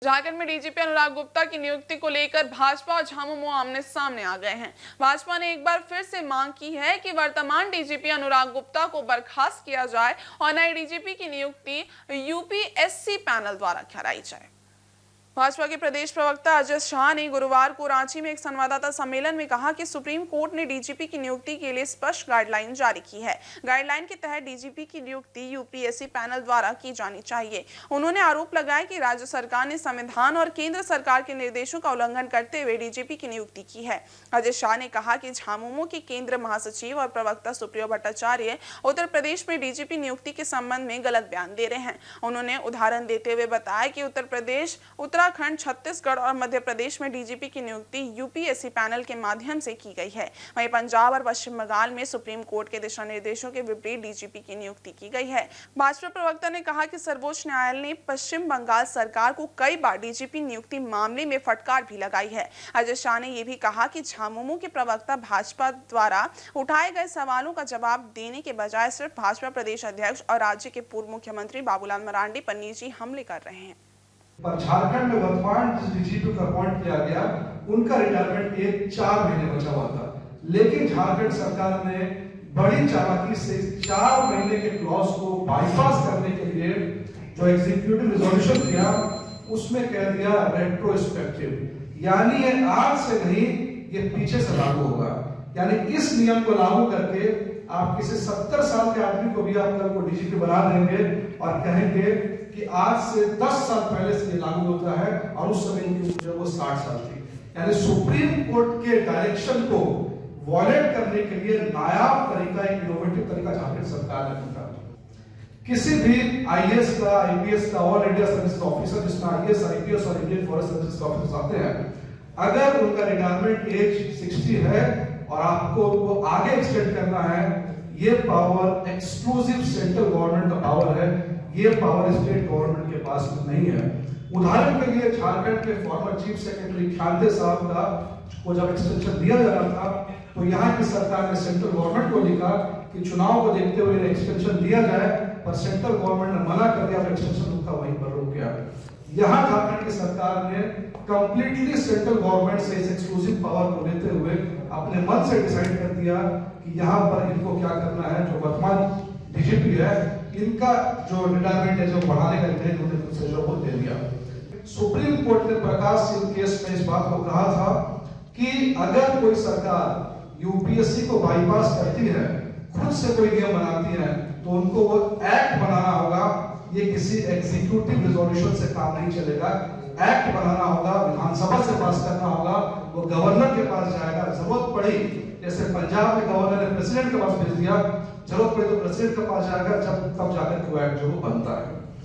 झारखंड में डीजीपी अनुराग गुप्ता की नियुक्ति को लेकर भाजपा और झामुमो आमने सामने आ गए हैं। भाजपा ने एक बार फिर से मांग की है कि वर्तमान डीजीपी अनुराग गुप्ता को बर्खास्त किया जाए और नए डीजीपी की नियुक्ति यूपीएससी पैनल द्वारा कराई जाए। भाजपा के प्रदेश प्रवक्ता अजय शाह ने गुरुवार को रांची में एक संवाददाता सम्मेलन में कहा कि सुप्रीम कोर्ट ने डीजीपी की नियुक्ति के लिए स्पष्ट गाइडलाइन जारी की है। गाइडलाइन के तहत डीजीपी की नियुक्ति यूपीएससी पैनल द्वारा की जानी चाहिए। उन्होंने आरोप लगाया कि राज्य सरकार ने संविधान और केंद्र सरकार के निर्देशों का उल्लंघन करते हुए डीजीपी की नियुक्ति की है। अजय शाह ने कहा कि झामुमो के केंद्र महासचिव और प्रवक्ता सुप्रियो भट्टाचार्य उत्तर प्रदेश में डीजीपी नियुक्ति के संबंध में गलत बयान दे रहे हैं। उन्होंने उदाहरण देते हुए बताया कि उत्तर प्रदेश, उत्तराखंड, छत्तीसगढ़ और मध्य प्रदेश में डीजीपी की नियुक्ति यूपीएससी पैनल के माध्यम से की गई है। वहीं पंजाब और पश्चिम बंगाल में सुप्रीम कोर्ट के दिशा निर्देशों के विपरीत डीजीपी की नियुक्ति की गई है। भाजपा प्रवक्ता ने कहा कि सर्वोच्च न्यायालय ने पश्चिम बंगाल सरकार को कई बार डीजीपी नियुक्ति मामले में फटकार भी लगाई है। अजय शाह ने यह भी कहा कि झामुमो के प्रवक्ता भाजपा द्वारा उठाए गए सवालों का जवाब देने के बजाय सिर्फ भाजपा प्रदेश अध्यक्ष और राज्य के पूर्व मुख्यमंत्री बाबूलाल मरांडी पर निजी हमले कर रहे हैं। पर झारखंड में वर्तमान जिस डीजीपी को अपॉइंट किया गया उनका रिटायरमेंट एक 4 महीने बचा हुआ था, लेकिन झारखंड सरकार ने बड़ी चालाकी से 4 महीने के क्लॉज को बाईपास करने के लिए जो एग्जीक्यूटिव रिजोल्यूशन दिया उसमें कह दिया रेट्रोस्पेक्टिव, यानी ये आज से नहीं, ये पीछे से लागू होगा। यानी इस नियम को लागू करके आप किसी 70 साल के आदमी को भी आप कल को डीजीपी बना देंगे और कहेंगे कि आज से 10 साल पहले से ये लागू होता है और उस समय इनकी उम्र वो 60 साल थी। यानी सुप्रीम कोर्ट के डायरेक्शन को वॉयलेट करने के लिए नायाब तरीका, एक इनोवेटिव तरीका झारखंड सरकार ने ढूंढा। किसी भी आईएएस का, आईपीएस का, ऑल इंडिया सर्विस ऑफिसर जिसमें आईएएस, आईपीएस और इंडियन फॉरेस्ट सर्विस ऑफिसर्स आते हैं, अगर उनका रिटायरमेंट एज 60 है और आपको वो आगे एक्सटेंड करना है, ये पावर एक्सक्लूसिव सेंट्रल गवर्नमेंट का पावर है, ये पावर स्टेट गवर्नमेंट के पास नहीं है। उदाहरण के लिए झारखंड के फॉर्मर चीफ सेक्रेटरी खांडे साहब का को जब एक्सटेंशन दिया जा रहा था तो यहाँ की सरकार ने सेंट्रल गवर्नमेंट को लिखा कि चुनाव को देखते हुए एक्सटेंशन दिया जाए, पर सेंट्रल गवर्नमेंट ने मना कर दिया, एक्सटेंशन रुका वहीं पर रुक गया। यहाँ झारखंड की सरकार ने कंप्लीटली सेंट्रल गवर्नमेंट से इस एक्सक्लूसिव पावर को लेते हुए अपने मन से डिसाइड कर दिया कि यहाँ पर इनको क्या करना है। जो वर्तमान डीजीपी है, इनका जो रिटायरमेंट है, जो बढ़ाने का निर्णय उन्होंने खुद से जो दे दिया। सुप्रीम कोर्ट ने प्रकाश सिंह केस में इस बात को कहा था कि अगर कोई सरकार यूपीएससी को बाईपास करती है, खुद से कोई नियम बनाती है, तो उनको वो एक्ट बनाना होगा। ये किसी एग्जीक्यूटिव रिजोल्यूशन से काम नहीं चलेगा। एक्ट बनाना होगा, विधानसभा से पास करना होगा, वो गवर्नर के पास जाएगा। जरूरत पड़ी, जैसे पंजाब में गवर्नर ने प्रेसिडेंट के पास भेज दिया, जरूरत पड़ी तो प्रेसिडेंट के पास जाएगा, जब तब जाकर एक्ट जो बनता है।